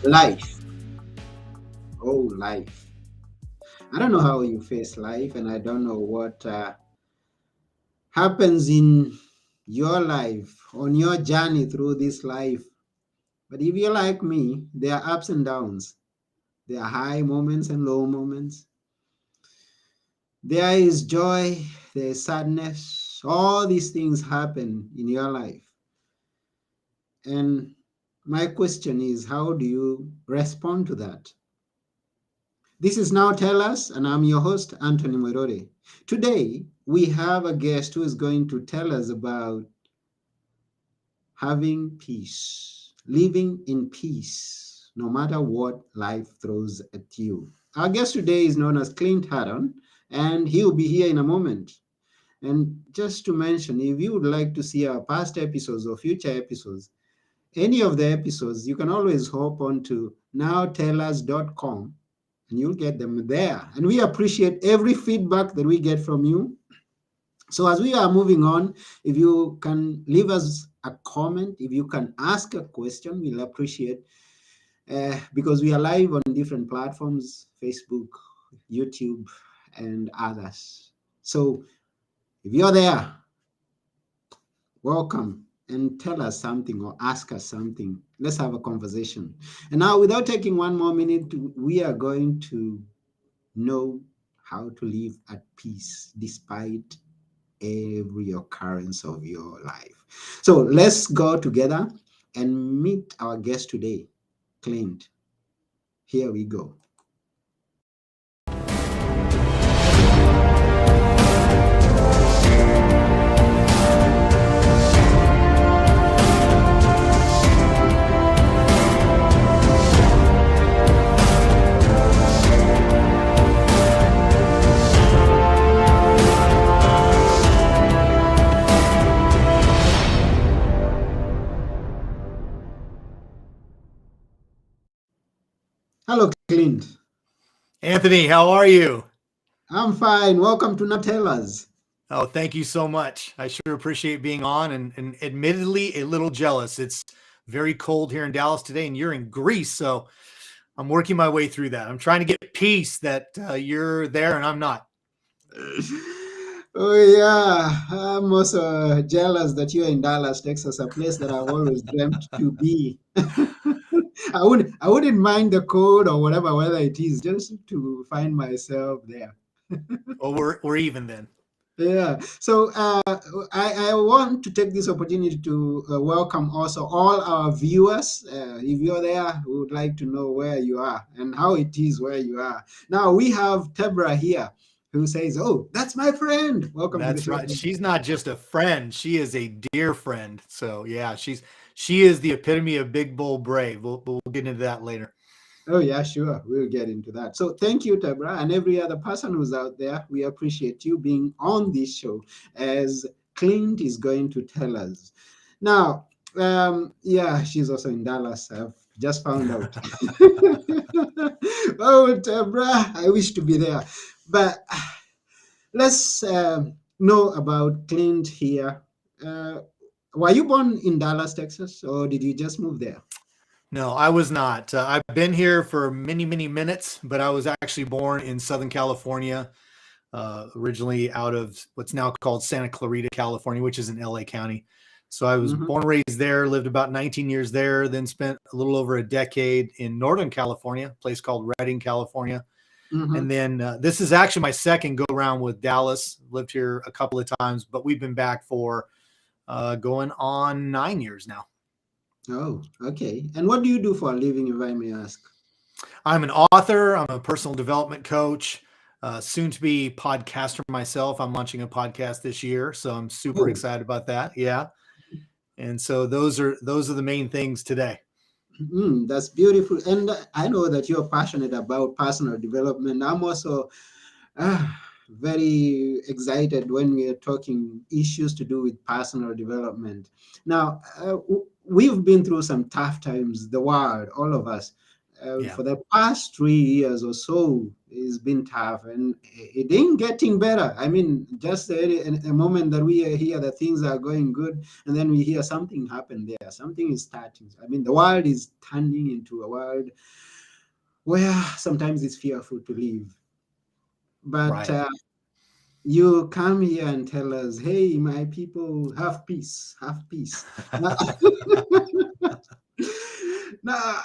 Life. Oh, life. I don't know how you face life, and I don't know what happens in your life, on your journey through this life. But if you're like me, there are ups and downs. There are high moments and low moments. There is joy, there is sadness. All these things happen in your life. And my question is, how do you respond to that? This is Now Tell Us, and I'm your host, Anthony Morore. Today, we have a guest who is going to tell us about having peace, living in peace, no matter what life throws at you. Our guest today is known as Clint Hatton, and he'll be here in a moment. And just to mention, if you would like to see our past episodes or future episodes, any of the episodes, you can always hop on to nowtellus.com and you'll get them there. And we appreciate every feedback that we get from you. So as we are moving on, if you can leave us a comment, if you can ask a question, we'll appreciate because we are live on different platforms, Facebook, YouTube, and others. So if you're there, welcome and tell us something or ask us something. Let's have a conversation. And now, without taking one more minute, we are going to know how to live at peace despite every occurrence of your life. So let's go together and meet our guest today, Clint. Here we go. Hello, Clint. Anthony, how are you? I'm fine. Welcome to Now Tell Us. Oh, thank you so much. I sure appreciate being on and admittedly a little jealous. It's very cold here in Dallas today and you're in Greece. So I'm working my way through that. I'm trying to get peace that you're there and I'm not. Oh yeah, I'm also jealous that you're in Dallas, Texas, a place that I've always dreamt to be. I wouldn't mind the cold or whatever weather it is, just to find myself there. Well, we're even then. Yeah. So I want to take this opportunity to welcome also all our viewers. If you're there, we would like to know where you are and how it is where you are. Now we have Tebra here who says, "Oh, that's my friend. Welcome to the That's show." right. She's not just a friend, she is a dear friend. So yeah, she is the epitome of big bold brave. We'll get into that later. Oh, yeah, sure. We'll get into that. So thank you, Tabra, and every other person who's out there. We appreciate you being on this show as Clint is going to tell us. Now, yeah, she's also in Dallas. I've just found out. Oh, Tabra, I wish to be there. But let's know about Clint here. Uh, were you born in Dallas, Texas, or did you just move there? No, I was not. I've been here for many minutes, but I was actually born in Southern California, originally out of what's now called Santa Clarita, California, which is in LA County. So I was Mhm, born and raised there, lived about 19 years there, then spent a little over a decade in Northern California, a place called Redding, California. And mhm. then this is actually my second go around with Dallas. Lived here a couple of times, but we've been back for going on 9 years now. Oh, okay. And what do you do for a living, if I may ask? I'm an author. I'm a personal development coach, soon to be podcaster myself. I'm launching a podcast this year, so I'm super Oh, excited about that. Yeah, and so those are the main things today. that's beautiful. And I know that you're passionate about personal development. I'm also very excited when we are talking issues to do with personal development. Now, we've been through some tough times, the world, all of us. Yeah, For the past 3 years or so, It's been tough, and it ain't getting better. I mean, just a moment that we hear that things are going good, and then we hear something happen there. Something is starting. I mean, the world is turning into a world where sometimes it's fearful to live. But Right. you come here and tell us, "Hey, my people, have peace, have peace." Now, now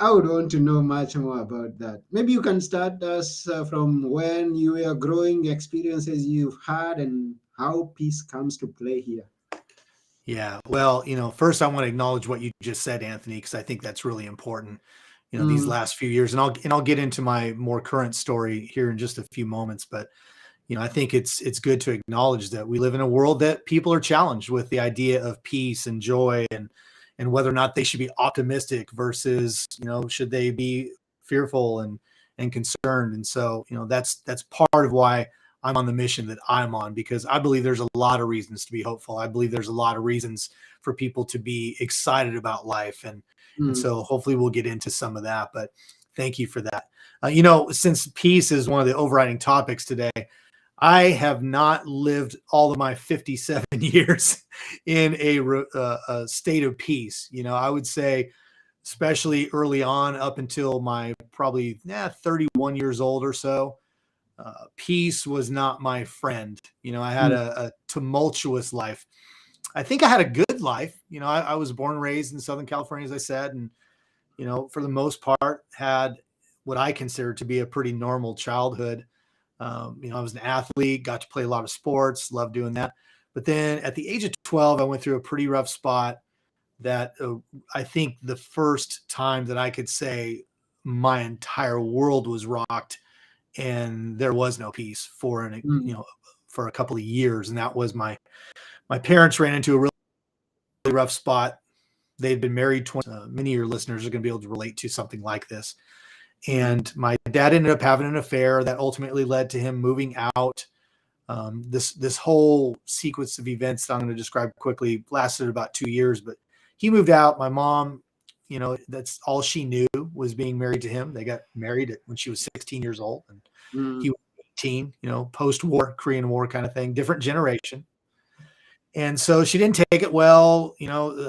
I would want to know much more about that. Maybe you can start us from when you were growing, experiences you've had, and how peace comes to play here. Yeah. Well, first I want to acknowledge what you just said, Anthony, because I think that's really important. These Mm, last few years, and I'll get into my more current story here in just a few moments. But I think it's good to acknowledge that we live in a world that people are challenged with the idea of peace and joy, and whether or not they should be optimistic versus should they be fearful and concerned. And so that's part of why I'm on the mission that I'm on, because I believe there's a lot of reasons to be hopeful. I believe there's a lot of reasons for people to be excited about life, and mm, so hopefully we'll get into some of that. But thank you for that. Since peace is one of the overriding topics today, I have not lived all of my 57 years in a state of peace. I would say, especially early on, up until my probably 31 years old or so, peace was not my friend. I had mm, a tumultuous life. I think I had a good life. I was born and raised in Southern California, as I said, and for the most part, had what I consider to be a pretty normal childhood. I was an athlete, got to play a lot of sports, loved doing that. But then at the age of 12, I went through a pretty rough spot that I think the first time that I could say my entire world was rocked and there was no peace mm, for a couple of years. And that was my parents ran into a really rough spot. They'd been married 20. Many of your listeners are going to be able to relate to something like this. mm, And my dad ended up having an affair that ultimately led to him moving out. This whole sequence of events that I'm going to describe quickly lasted about 2 years, but he moved out. My mom, that's all she knew was being married to him. They got married when she was 16 years old, and mm, he was 18. Post-war Korean War kind of thing, different generation. And so she didn't take it well.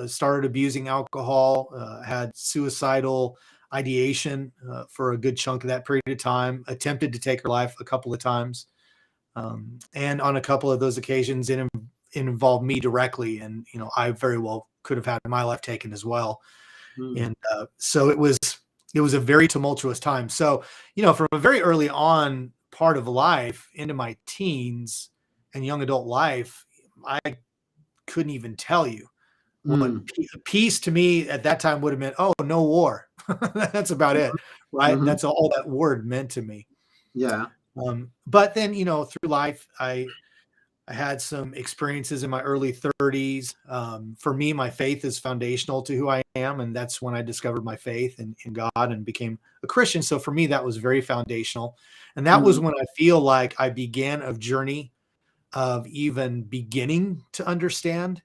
Started abusing alcohol, had suicidal ideation for a good chunk of that period of time. Attempted to take her life a couple of times. And on a couple of those occasions, it involved me directly, and I very well could have had my life taken as well. mm, And so it was a very tumultuous time. So from a very early on part of life into my teens and young adult life, I couldn't even tell you what mm, peace to me at that time would have meant. Oh, no war. That's about it, right? mhm. That's all that word meant to me. Yeah. But then through life, I had some experiences in my early 30s. For me, my faith is foundational to who I am. And that's when I discovered my faith in God and became a Christian. So for me, that was very foundational. And that was Mm, when I feel like I began a journey of even beginning to understand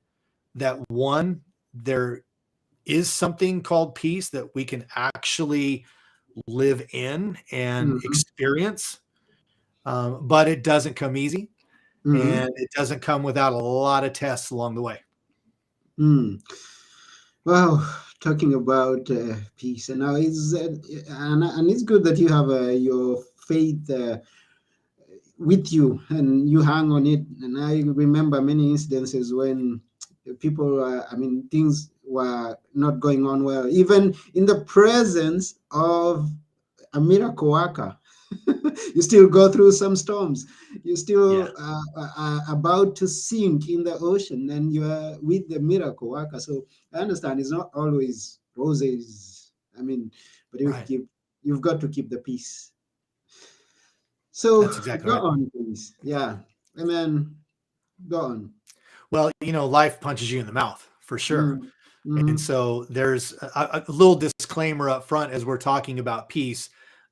that, one, there is something called peace that we can actually live in and mhm, experience. But it doesn't come easy, mhm, and it doesn't come without a lot of tests along the way. mm. Wow, talking about peace, and now and it's good that you have your faith with you and you hang on it. And I remember many incidences when people, I mean, things were not going on well, even in the presence of a miracle worker. You still go through some storms. You Yeah, still are about to sink in the ocean, and you are with the miracle worker. So I understand it's not always roses. I mean, but right. you've got to keep the peace. So That's exactly go right. on, please. Yeah, amen. Go on. Well, life punches you in the mouth for sure. Mm, And mm, so there's a little disclaimer up front as we're talking about peace.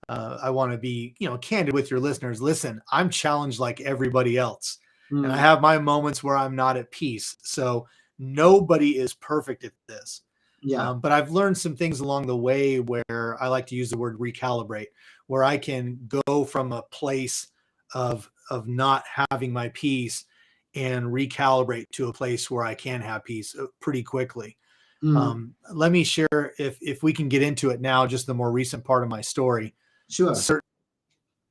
I want to be, candid with your listeners. Listen, I'm challenged like everybody else, and I mm, have my moments where I'm not at peace. So nobody is perfect at this. yeah. But I've learned some things along the way where I like to use the word recalibrate, where I can go from a place of not having my peace and recalibrate to a place where I can have peace pretty quickly. Mm. Let me share, if we can get into it now, just the more recent part of my story. Sure.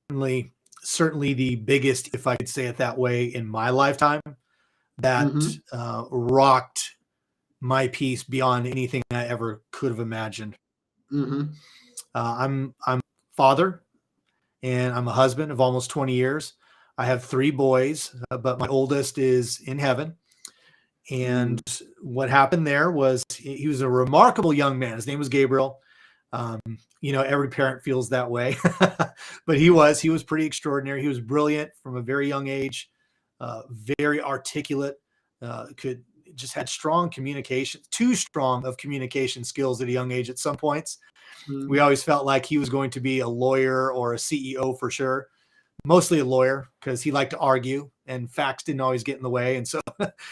Certainly, certainly the biggest, if I could say it that way, in my lifetime that Mm-hmm. rocked my peace beyond anything I ever could have imagined. Mm-hmm. I'm father, and I'm a husband of almost 20 years. I have three boys, but my oldest is in heaven. And Mm. what happened there was he was a remarkable young man. His name was Gabriel. Um, every parent feels that way, but he was pretty extraordinary. He was brilliant from a very young age, very articulate, could just had strong communication, too strong of communication skills at a young age at some points. We Mm. always felt like he was going to be a lawyer or a CEO for sure, mostly a lawyer because he liked to argue and facts didn't always get in the way. And so,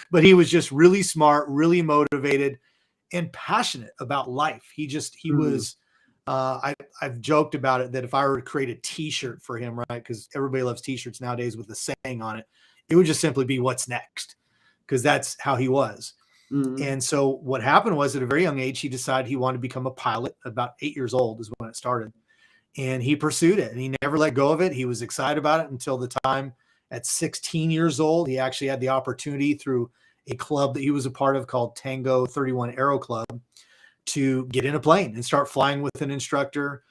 but he was just really smart, really motivated, and passionate about life. He Mm. was, I've joked about it that if I were to create a t-shirt for him, right? Because everybody loves t-shirts nowadays with a saying on it, it would just simply be "What's next?" Because that's how he was. Mm. And so what happened was at a very young age, he decided he wanted to become a pilot. About 8 years old is when it started. And he pursued it and he never let go of it. He was excited about it until the time at 16 years old, he actually had the opportunity through a club that he was a part of called Tango 31 Aero Club to get in a plane and start flying with an instructor,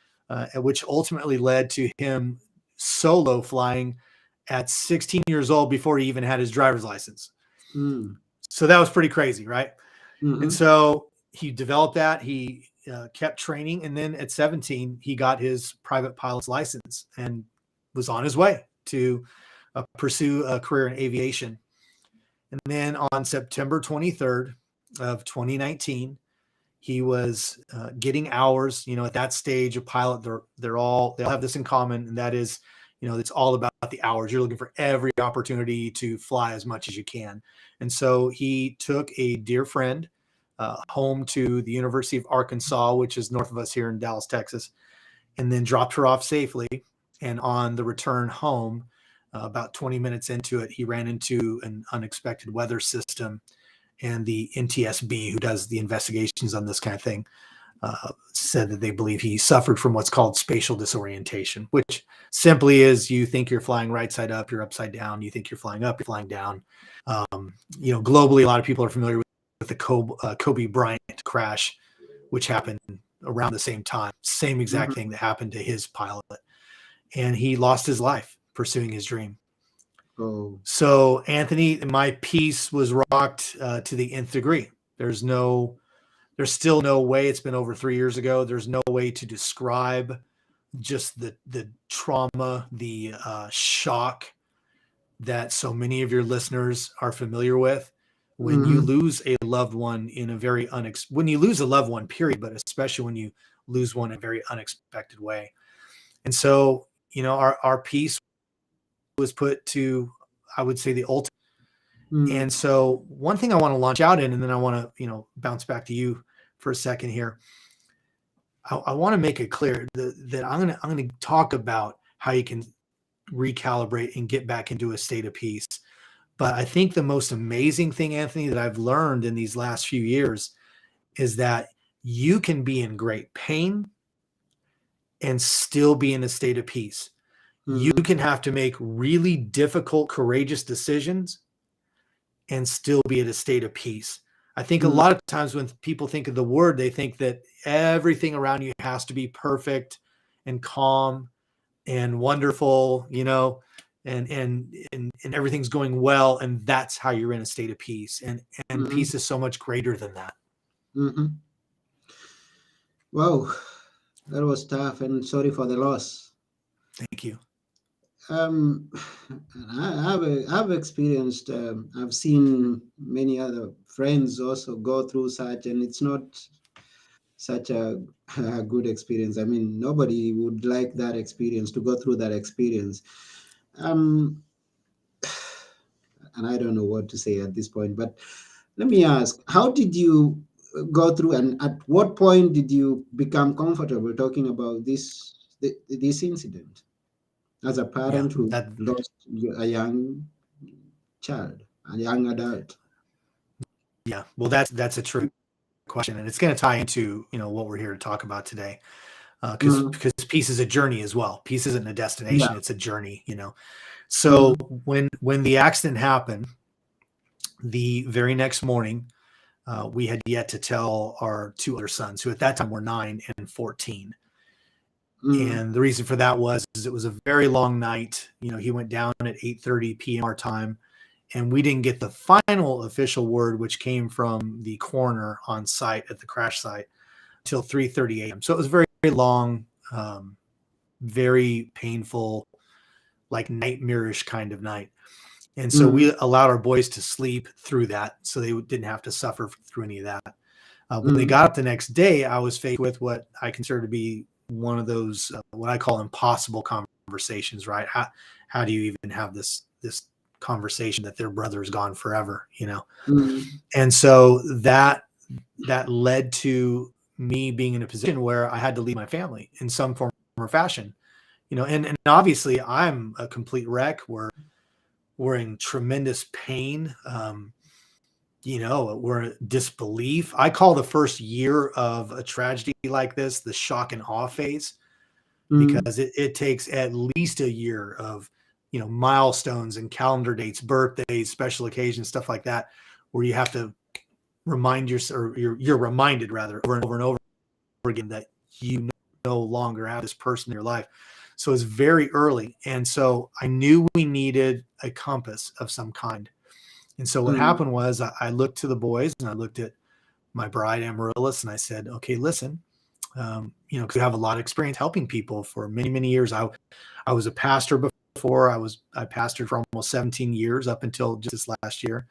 which ultimately led to him solo flying at 16 years old before he even had his driver's license. Mm. So that was pretty crazy, right? And Mm-hmm. so he developed that. He kept training. And then at 17, he got his private pilot's license and was on his way to pursue a career in aviation. And then on September 23rd of 2019, he was getting hours. At that stage, a pilot, they'll have this in common, and that is, it's all about the hours. You're looking for every opportunity to fly as much as you can. And so he took a dear friend home to the University of Arkansas, which is north of us here in Dallas, Texas, and then dropped her off safely. And on the return home, about 20 minutes into it, he ran into an unexpected weather system, and the NTSB, who does the investigations on this kind of thing, said that they believe he suffered from what's called spatial disorientation, which simply is you think you're flying right side up, you're upside down. You think you're flying up, you're flying down. Globally, a lot of people are familiar with the Kobe Bryant crash, which happened around the same time. Same exact Mm-hmm. thing that happened to his pilot. And he lost his life pursuing his dream. Oh. So, Anthony, my peace was rocked to the nth degree. There's still no way. It's been over 3 years ago. There's no way to describe just the trauma, the shock that so many of your listeners are familiar with when you Mm-hmm. lose a loved one in a very when you lose a loved one, period, but especially when you lose one in a very unexpected way. And so, our peace was put to, I would say, the ultimate. And Mm. so one thing I want to launch out in, and then I want to, bounce back to you for a second here. I want to make it clear that I'm going to talk about how you can recalibrate and get back into a state of peace. But I think the most amazing thing, Anthony, that I've learned in these last few years is that you can be in great pain and still be in a state of peace. You Mm-hmm. can have to make really difficult, courageous decisions and still be at a state of peace. I think a Mm-hmm. lot of times when people think of the word, they think that everything around you has to be perfect and calm and wonderful, and everything's going well, and that's how you're in a state of peace. And Mm-hmm. peace is so much greater than that. Mm-hmm. Wow, that was tough, and sorry for the loss. Thank you. Um, I've experienced, I've seen many other friends also go through such, and it's not such a good experience. I mean, nobody would like that experience to go through that experience. Um, and I don't know what to say at this point, but let me ask, how did you go through, and at what point did you become comfortable talking about this this incident as a Yeah, parent who that lost a young child, a young adult? yeah. Well, that's a true question, and it's going to tie into what we're here to talk about today, because Mm, peace is a journey as well. Peace isn't a yeah. destination; it's a journey. So Mm, when the accident happened, the very next morning, we had yet to tell our two other sons, who at that time were 9 and 14. mm, And the reason for that was it was a very long night. He went down at 8:30 p.m. our time, and we didn't get the final official word, which came from the coroner on site at the crash site, till 3:30 a.m. So it was very, very long, very painful, like nightmarish kind of night. And so mm, we allowed our boys to sleep through that, so they didn't have to suffer through any of that. When they mm, got up the next day, I was faced with what I consider to be one of those what I call impossible conversations. Right? How do you even have this conversation that their brother is gone forever? mm, And so that led to me being in a position where I had to leave my family in some form or fashion. And obviously I'm a complete wreck. We're in tremendous pain. We're in disbelief. I call the first year of a tragedy like this the shock and awe phase, mm, because it takes at least a year of milestones and calendar dates, birthdays, special occasions, stuff like that, where you have to remind yourself, or you're reminded rather, over and over and over again, that you no longer have this person in your life. So it's very early, and so I knew we needed a compass of some kind. And so what mm, happened was I looked to the boys, and I looked at my bride Amaryllis, and I said, okay, listen, because I have a lot of experience helping people for many, many years. I was a pastor before. I pastored for almost 17 years up until just this last year.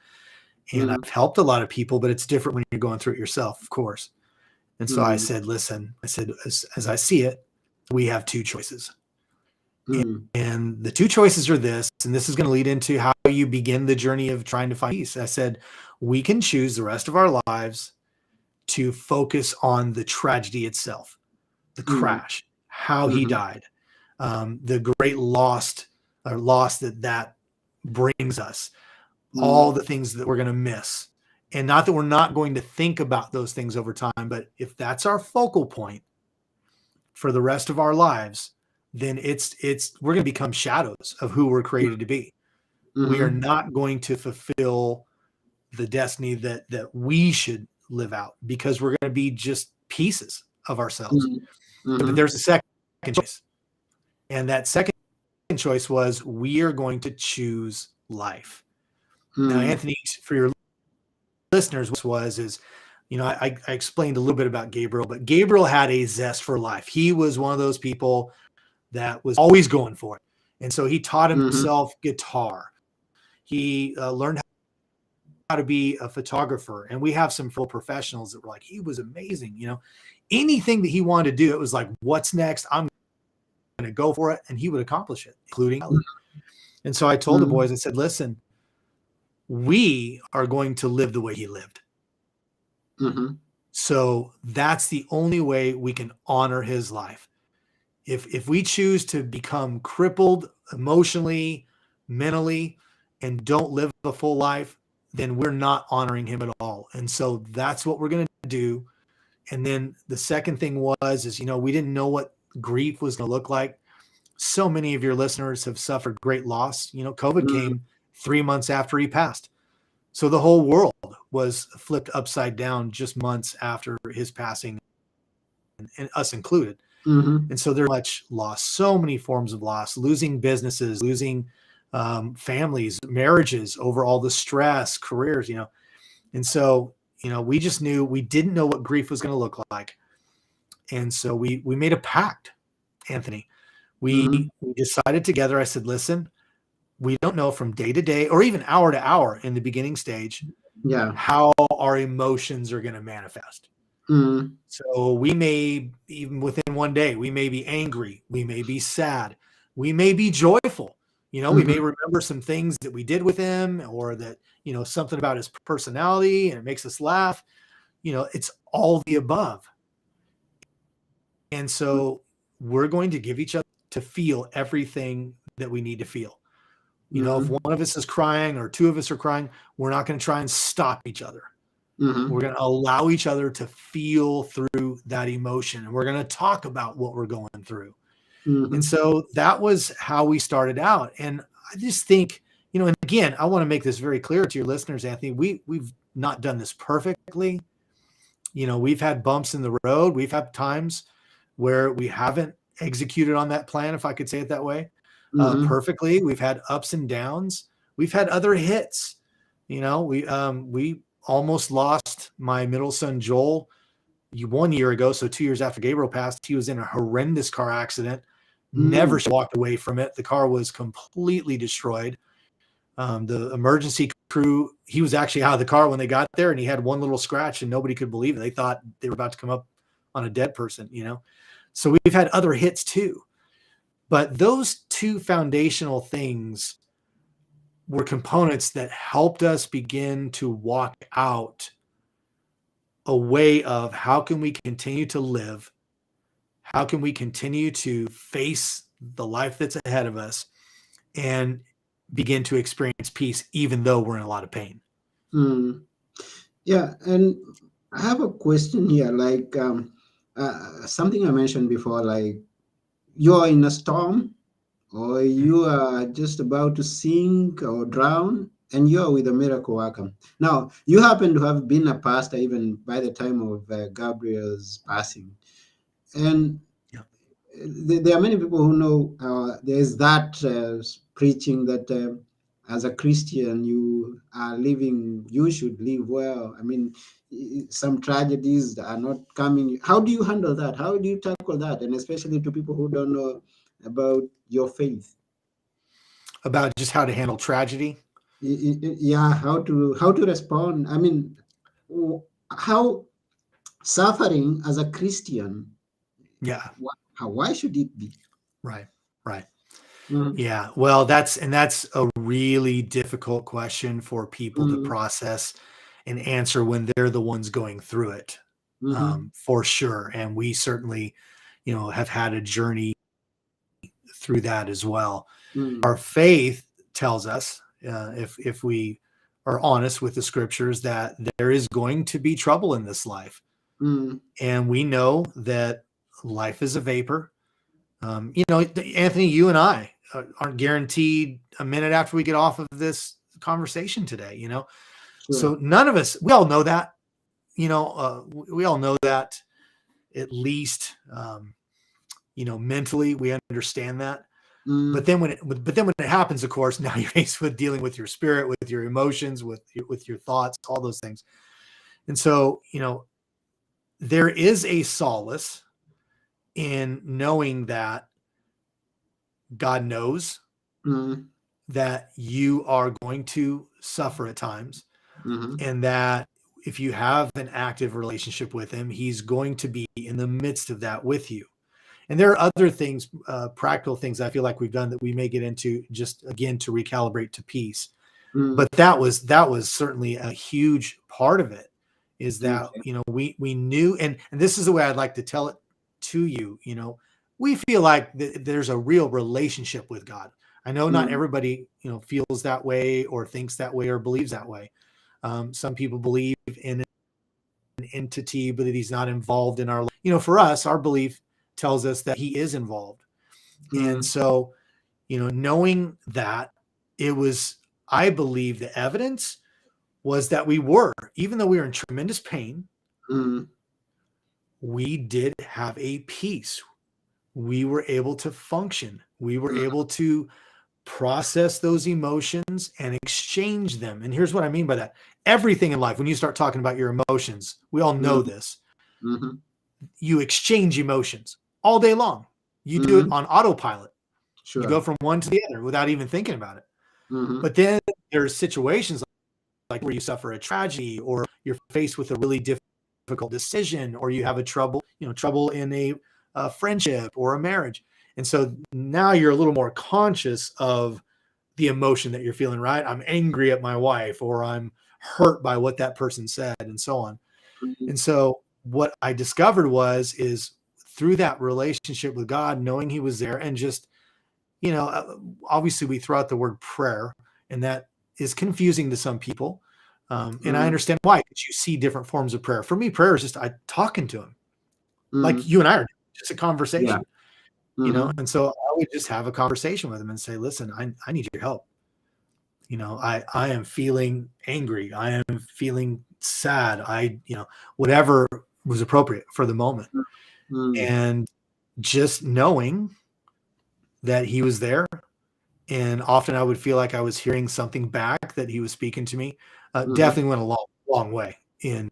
And mm, I've helped a lot of people, but it's different when you're going through it yourself, of course. And so I mm, said, listen, as I see it, we have two choices. mm, And the two choices are this, and this is going to lead into how you begin the journey of trying to find peace. I said, we can choose the rest of our lives to focus on the tragedy itself, the mm, crash, how he mhm, died, the great loss that brings us, all mm, the things that we're going to miss. And not that we're not going to think about those things over time, but if that's our focal point for the rest of our lives, then we're going to become shadows of who we're created to be. We are mhm, not going to fulfill the destiny that we should live out, because we're going to be just pieces of ourselves. mm, But mhm, there's a second choice. And that second choice was, we are going to choose life. Now, mm, Anthony, for your listeners, I explained a little bit about Gabriel, but Gabriel had a zest for life. He was one of those people that was always going for it. And so he taught mhm, himself guitar. He learned how to be a photographer. And we have some full professionals that were like, he was amazing. Anything that he wanted to do, it was like, what's next? I'm going to go for it. And he would accomplish it, including Ellie. And so I told the mm, boys, I said, listen, we are going to live the way he lived. mhm, So that's the only way we can honor his life. If we choose to become crippled emotionally, mentally, and don't live a full life, then we're not honoring him at all. And so that's what we're going to do. And then the second thing is, we didn't know what grief was going to look like. So many of your listeners have suffered great loss. COVID mm, came 3 months after he passed. So the whole world was flipped upside down just months after his passing, and us included. mhm, And so there's much loss, so many forms of loss, losing businesses, losing families, marriages over all the stress, careers. And so, we just knew we didn't know what grief was going to look like. And so we made a pact, Anthony. We, mhm, we decided together, I said, listen, we don't know from day to day or even hour to hour in the beginning stage yeah, how our emotions are going to manifest. mm, So we may, even within one day, we may be angry, we may be sad, we may be joyful. We may mhm, remember some things that we did with him, or that, something about his personality and it makes us laugh. It's all the above. And so we're going to give each other to feel everything that we need to feel. You know, if Mm-hmm. one of us is crying or two of us are crying, we're not going to try and stop each other. Mm-hmm. We're going to allow each other to feel through that emotion, and we're going to talk about what we're going through. And Mm-hmm. so that was how we started out. And I just think, you know, and again, I want to make this very clear to your listeners, Anthony, we've not done this perfectly. You know, we've had bumps in the road. We've had times where we haven't executed on that plan, if I could say it that way, Mm-hmm. perfectly. We've had ups and downs. We've had other hits. You know, we almost lost my middle son Joel 1 year ago. So 2 years after Gabriel passed, he was in a horrendous car accident. Never Mm. walked away from it. The car was completely destroyed. The emergency crew, he was actually out of the car when they got there, and he had one little scratch, and nobody could believe it. They thought they were about to come up on a dead person, you know? So we've had other hits too. But those two foundational things were components that helped us begin to walk out a way of how can we continue to live? How can we continue to face the life that's ahead of us and begin to experience peace, even though we're in a lot of pain? Mm. Yeah, and I have a question here, like something I mentioned before, like you're in a storm or you are just about to sink or drown, and you're with a miracle worker. Now, you happen to have been a pastor even by the time of Gabriel's passing, and Yeah. there are many people who know there's that preaching that as a Christian you are living, you should live well. I mean, some tragedies are not coming. How do you handle that? How do you tackle that? And especially to people who don't know about your faith. About just how to handle tragedy. Yeah, how to respond. I mean, how suffering as a Christian. Yeah. Why should it be? Right. Right. Mhm. Yeah. Well, that's a really difficult question for people to Mhm. process and answer when they're the ones going through it, Mhm. for sure. And we certainly, you know, have had a journey through that as well. Mhm. Our faith tells us, if we are honest with the scriptures, that there is going to be trouble in this life, Mhm. and we know that life is a vapor. You know, Anthony, you and I aren't guaranteed a minute after we get off of this conversation today, you know? Sure. So none of us, we all know that, you know, we all know that at least, you know, mentally we understand that. But Mhm. then when it happens, of course, now you're faced with dealing with your spirit, with your emotions, with your thoughts, all those things. And so, you know, there is a solace in knowing that God knows Mhm. that you are going to suffer at times, Mhm. and that if you have an active relationship with him, he's going to be in the midst of that with you. And there are other things, practical things I feel like we've done that we may get into, just again to recalibrate to peace. But Mhm. that was certainly a huge part of it, is that, Okay. you know, we knew, and this is the way I'd like to tell it to you. You know, we feel like there's a real relationship with God. I know not Mhm. everybody, you know, feels that way or thinks that way or believes that way. Some people believe in an entity, but that he's not involved in our life. You know, for us, our belief tells us that he is involved. And Mhm. so, you know, knowing that, it was, I believe the evidence was that we were, even though we were in tremendous pain, Mhm. we did have a peace. We were able to function. We were Mhm. able to process those emotions and exchange them. And here's what I mean by that. Everything in life, when you start talking about your emotions, we all know Mhm. this. Mhm. You exchange emotions all day long. You do it Mhm. on autopilot. You go Sure. from one to the other without even thinking about it. Mhm. But then there's situations like where you suffer a tragedy, or you're faced with a really difficult decision, or you have a trouble, you know, trouble in a friendship or a marriage. And so now you're a little more conscious of the emotion that you're feeling, right? I'm angry at my wife, or I'm hurt by what that person said, and so on. Mhm. And so what I discovered is through that relationship with God, knowing he was there, and just, obviously we throw out the word prayer, and that is confusing to some people. And I understand why, because you see different forms of prayer. For me, prayer is just talking to him, like you and I are, just a conversation, and so I would just have a conversation with him and say, listen, I need your help. I am feeling angry. I am feeling sad. Whatever was appropriate for the moment. And just knowing that he was there. And often I would feel like I was hearing something back, that he was speaking to me. Definitely went a long, long way in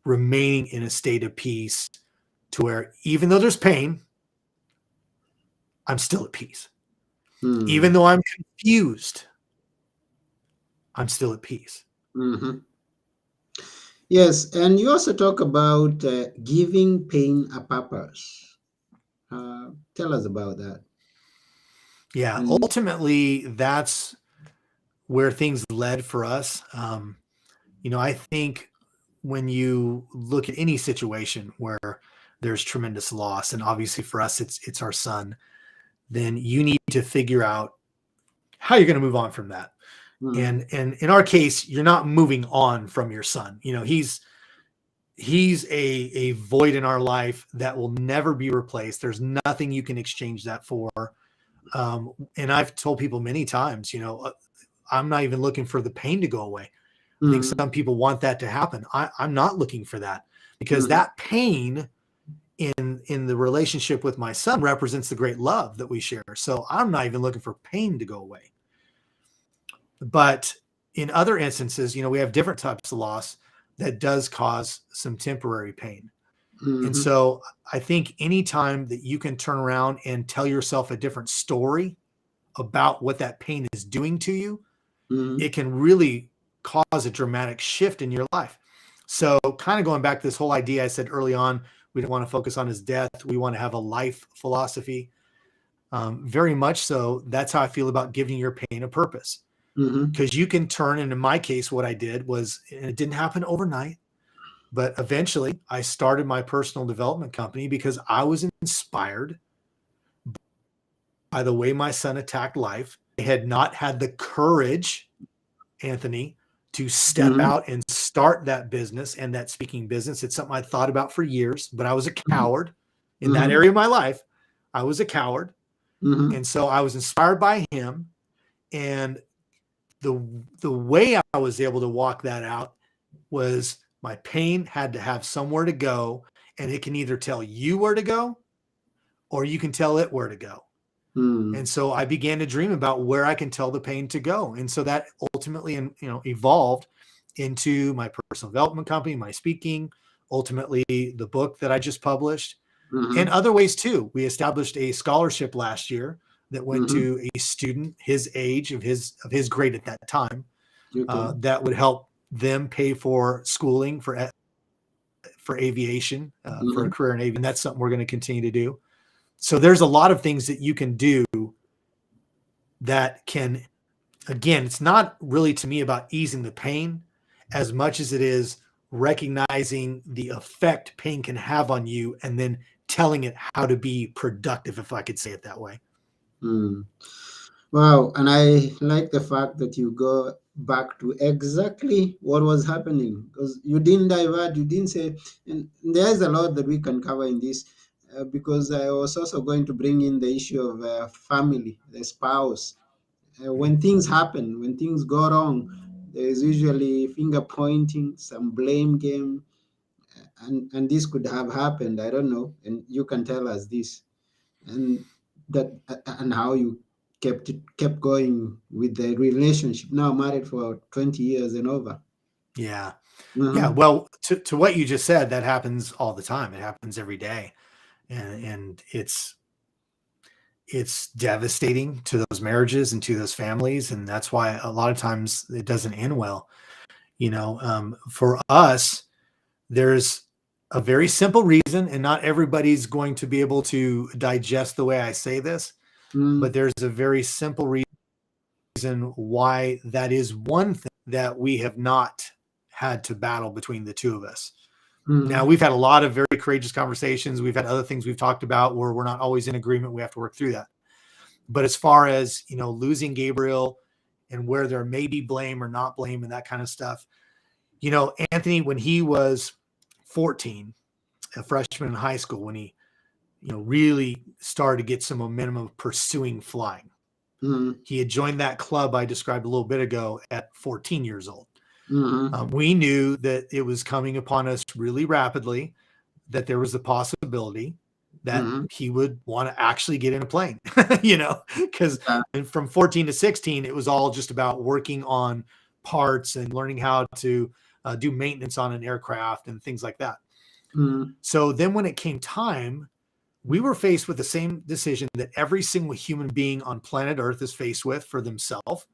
remaining in a state of peace, to where even though there's pain, I'm still at peace. Even though I'm confused, I'm still at peace. Yes, and you also talk about giving pain a purpose. Tell us about that. Yeah, ultimately, that's where things led for us. I think when you look at any situation where there's tremendous loss, and obviously for us, it's our son, then you need to figure out how you're going to move on from that. And in our case, you're not moving on from your son. He's a void in our life that will never be replaced. There's nothing you can exchange that for. And I've told people many times, I'm not even looking for the pain to go away. I think some people want that to happen. I'm not looking for that, because that pain in the relationship with my son represents the great love that we share. So I'm not even looking for pain to go away. But in other instances, we have different types of loss that does cause some temporary pain. And so I think anytime that you can turn around and tell yourself a different story about what that pain is doing to you, it can really cause a dramatic shift in your life. So kind of going back to this whole idea I said early on, we don't want to focus on his death. We want to have a life philosophy. Very much so. That's how I feel about giving your pain a purpose. Because you can turn, and in my case, what I did was, and it didn't happen overnight, but eventually I started my personal development company because I was inspired by the way my son attacked life. I had not had the courage, Anthony, to step out and start that business and that speaking business. It's something I thought about for years, but I was a coward in that area of my life. I was a coward. And so I was inspired by him. And the way I was able to walk that out was, my pain had to have somewhere to go, and it can either tell you where to go, or you can tell it where to go. And so I began to dream about where I can tell the pain to go. And so that ultimately, evolved into my personal development company, my speaking, ultimately the book that I just published, and other ways too. We established a scholarship last year that went to a student his age, of his grade at that time, that would help them pay for schooling for aviation, for a career in aviation. And that's something we're going to continue to do. So there's a lot of things that you can do that can, again, it's not really to me about easing the pain as much as it is recognizing the effect pain can have on you, and then telling it how to be productive, if I could say it that way. Wow. And I like the fact that you go back to exactly what was happening, because you didn't divert, you didn't say, and there's a lot that we can cover in this, because I was also going to bring in the issue of family, the spouse. When things happen, when things go wrong, there is usually finger pointing, some blame game, and this could have happened. I don't know, and you can tell us this, and and how you kept going with the relationship. Now married for 20 years and over. Yeah. Yeah. Well, to what you just said, that happens all the time. It happens every day, and it's devastating to those marriages and to those families, and that's why a lot of times it doesn't end well. For us, there's a very simple reason, and not everybody's going to be able to digest the way I say this, but there's a very simple reason why that is one thing that we have not had to battle between the two of us. Now, we've had a lot of very courageous conversations. We've had other things we've talked about where we're not always in agreement. We have to work through that. But as far as, losing Gabriel and where there may be blame or not blame and that kind of stuff, Anthony, when he was 14, a freshman in high school, when he, really started to get some momentum of pursuing flying, he had joined that club I described a little bit ago at 14 years old. We knew that it was coming upon us really rapidly, that there was a possibility that he would want to actually get in a plane, because from 14 to 16, it was all just about working on parts and learning how to do maintenance on an aircraft and things like that. So then when it came time, we were faced with the same decision that every single human being on planet Earth is faced with for themselves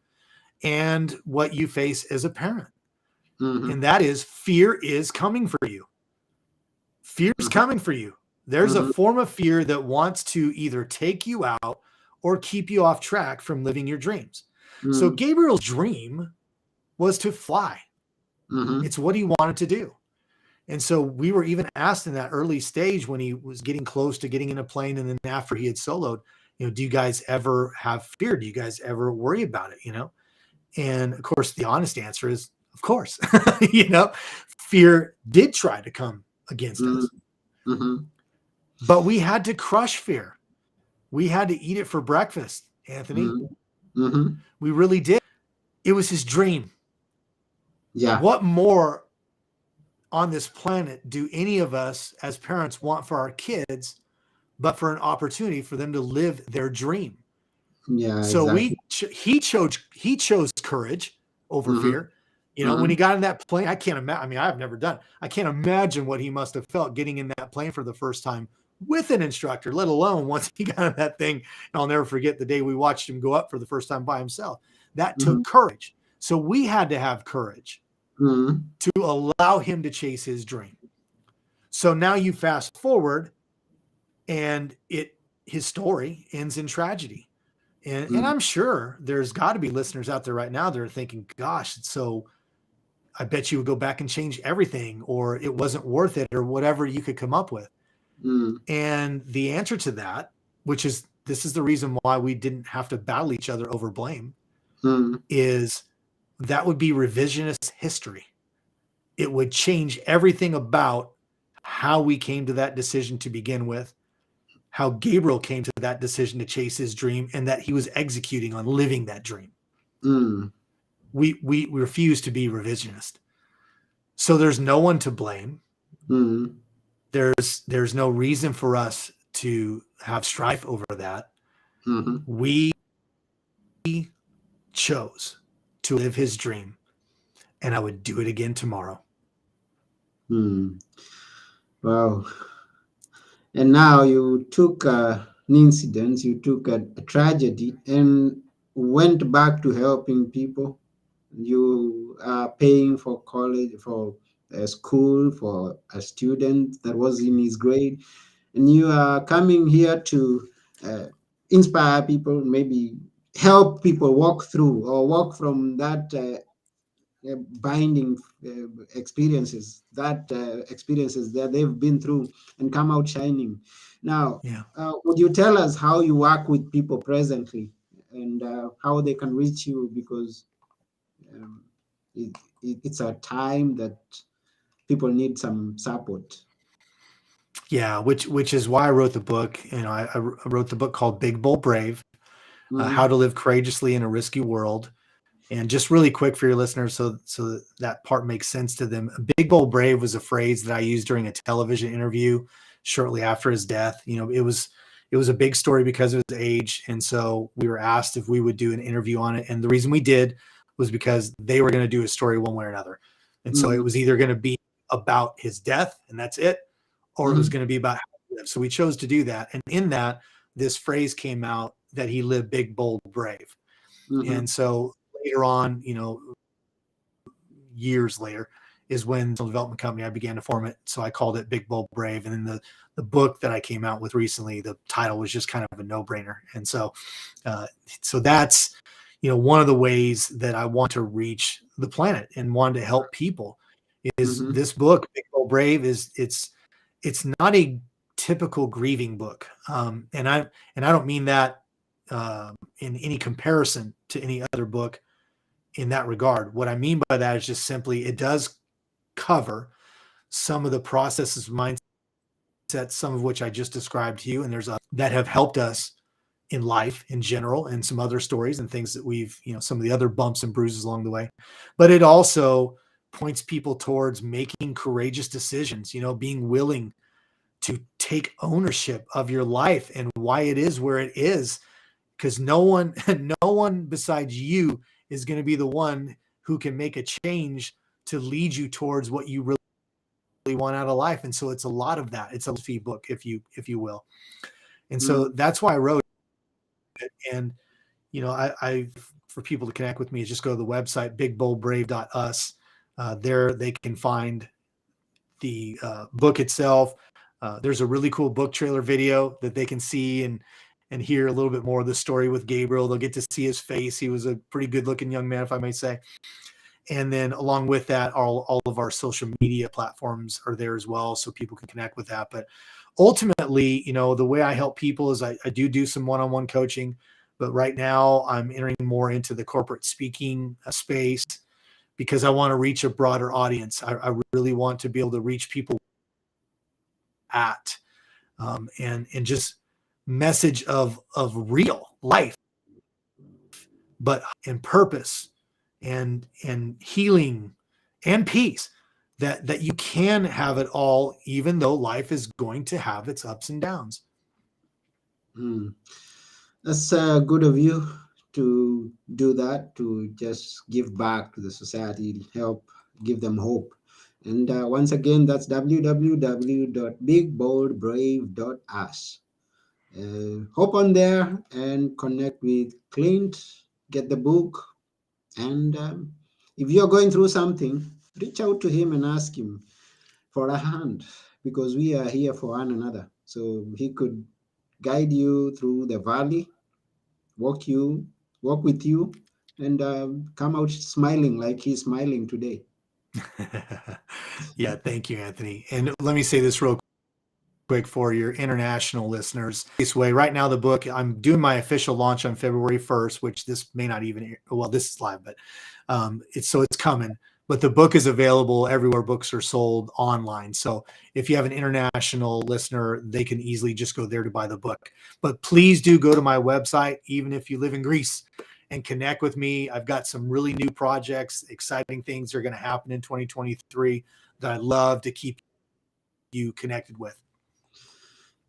and what you face as a parent. And that is, fear is coming for you. Fear is coming for you. There's a form of fear that wants to either take you out or keep you off track from living your dreams. So Gabriel's dream was to fly. It's what he wanted to do. And so we were even asked in that early stage when he was getting close to getting in a plane, and then after he had soloed, do you guys ever have fear? Do you guys ever worry about it? And of course, the honest answer is, of course. Fear did try to come against us. But we had to crush fear. We had to eat it for breakfast, Anthony. We really did. It was his dream. Yeah. What more on this planet do any of us as parents want for our kids, but for an opportunity for them to live their dream? Yeah. So exactly. he chose courage over fear. When he got in that plane, I can't imagine. I mean, I've never done it. I can't imagine what he must have felt getting in that plane for the first time with an instructor, let alone once he got in that thing. And I'll never forget the day we watched him go up for the first time by himself. That took courage. So we had to have courage to allow him to chase his dream. So now you fast forward, and his story ends in tragedy. And I'm sure there's got to be listeners out there right now that are thinking, gosh, so I bet you would go back and change everything, or it wasn't worth it, or whatever you could come up with. And the answer to that, this is the reason why we didn't have to battle each other over blame, is that would be revisionist history. It would change everything about how we came to that decision to begin with, how Gabriel came to that decision to chase his dream, and that he was executing on living that dream. We refuse to be revisionist. So there's no one to blame. There's no reason for us to have strife over that. We chose to live his dream, and I would do it again tomorrow. Wow. And now you took an incident, you took a tragedy, and went back to helping people. You are paying for college, for a school, for a student that was in his grade, and you are coming here to inspire people, maybe help people walk through or walk from that binding experiences that they've been through, and come out shining. Now, would you tell us how you work with people presently, and how they can reach you? Because it's a time that people need some support. Yeah, which is why I wrote the book. I wrote the book called Big Bold Brave, How to Live Courageously in a Risky World. And just really quick for your listeners, so that part makes sense to them. Big Bold Brave was a phrase that I used during a television interview shortly after his death. It was a big story because of his age. And so we were asked if we would do an interview on it. And the reason we did was because they were going to do a story one way or another. And so it was either going to be about his death, and that's it, or it was going to be about how he lived. So we chose to do that. And in that, this phrase came out that he lived big, bold, brave. And so later on, years later, is when the development company, I began to form it. So I called it Big Bold Brave. And then the book that I came out with recently, the title was just kind of a no-brainer. And so that's, one of the ways that I want to reach the planet and want to help people is Mm-hmm. this book, Big Bold Brave, it's not a typical grieving book. And I don't mean that in any comparison to any other book in that regard. What I mean by that is just simply it does cover some of the processes, mindsets, some of which I just described to you, and there's that have helped us in life in general, and some other stories and things that we've, some of the other bumps and bruises along the way. But it also points people towards making courageous decisions, being willing to take ownership of your life and why it is where it is, because no one no one besides you is going to be the one who can make a change to lead you towards what you really want out of life. And so it's a lot of that. It's a fee book, if you will. And so Mm-hmm. that's why I wrote it. And I for people to connect with me is just go to the website BigBoldBrave.us. There they can find the book itself. There's a really cool book trailer video that they can see and hear a little bit more of the story with Gabriel. They'll get to see his face. He was a pretty good looking young man, if I may say. And then along with that, all of our social media platforms are there as well, so people can connect with that. But ultimately, the way I help people is I do some one-on-one coaching, but right now I'm entering more into the corporate speaking space because I want to reach a broader audience. I really want to be able to reach people at and just message of real life, but in purpose and healing and peace, that you can have it all, even though life is going to have its ups and downs. Mm. That's good of you to do that, to just give back to the society, help give them hope. And once again, that's www.bigboldbrave.us. Hop on there and connect with Clint, get the book. And if you're going through something, reach out to him and ask him for a hand, because we are here for one another. So he could guide you through the valley, walk you, walk with you, and come out smiling like he's smiling today. Yeah, thank you, Anthony. And let me say this real quick for your international listeners. This way, right now, the book, I'm doing my official launch on February 1st, which this may not even, well, this is live, but it's coming. But the book is available everywhere books are sold online. So if you have an international listener, they can easily just go there to buy the book. But please do go to my website, even if you live in Greece, and connect with me. I've got some really new projects, exciting things are going to happen in 2023 that I'd love to keep you connected with.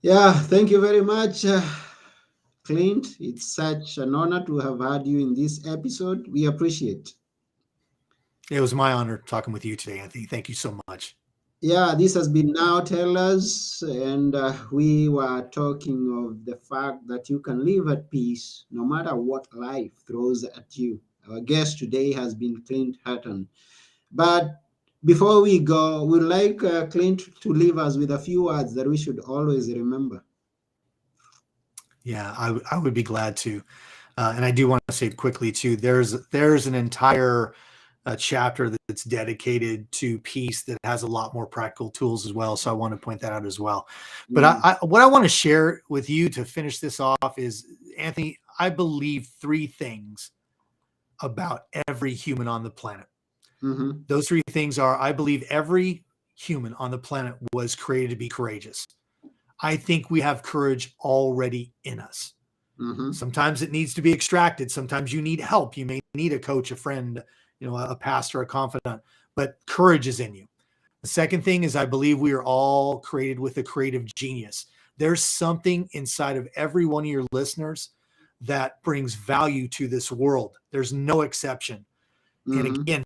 Yeah, thank you very much, Clint. It's such an honor to have had you in this episode. We appreciate. It was my honor talking with you today, Anthony. Thank you so much. Yeah, this has been Now Tell Us, and we were talking of the fact that you can live at peace no matter what life throws at you. Our guest today has been Clint Hatton. But before we go, we'd like Clint to leave us with a few words that we should always remember. Yeah, I would be glad to. And I do want to say quickly too, there's an entire chapter that's dedicated to peace that has a lot more practical tools as well. So I want to point that out as well. But Mm, what I want to share with you to finish this off is, Anthony, I believe three things about every human on the planet. mhm, Those three things are, I believe every human on the planet was created to be courageous. I think we have courage already in us. mhm, Sometimes it needs to be extracted. Sometimes you need help. You may need a coach, a friend, a pastor, a confidant, but courage is in you. The second thing is I believe we are all created with a creative genius. There's something inside of every one of your listeners that brings value to this world. There's no exception. And mhm. again,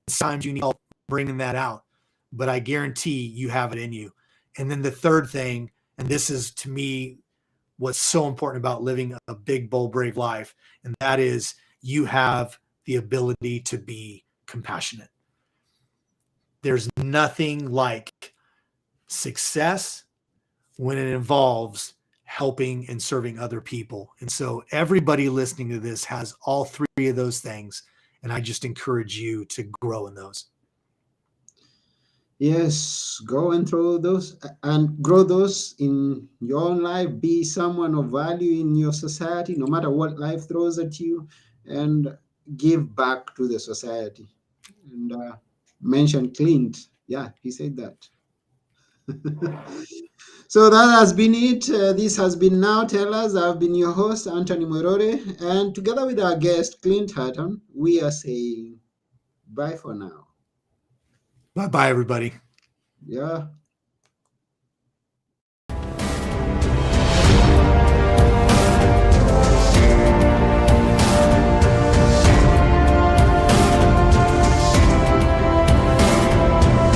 sometimes you need help bringing that out, but I guarantee you have it in you. And then the third thing, and this is to me what's so important about living a big, bold, brave life, and that is you have the ability to be compassionate. There's nothing like success when it involves helping and serving other people. And so everybody listening to this has all three of those things. And I just encourage you to grow in those. Yes, go and throw those and grow those in your own life. Be someone of value in your society, no matter what life throws at you, and give back to the society. And mention Clint. Yeah, he said that. So that has been it. This has been Now Tell Us. I've been your host, Anthony Morore, and together with our guest, Clint Hatton, we are saying bye for now. Bye bye, everybody. Yeah.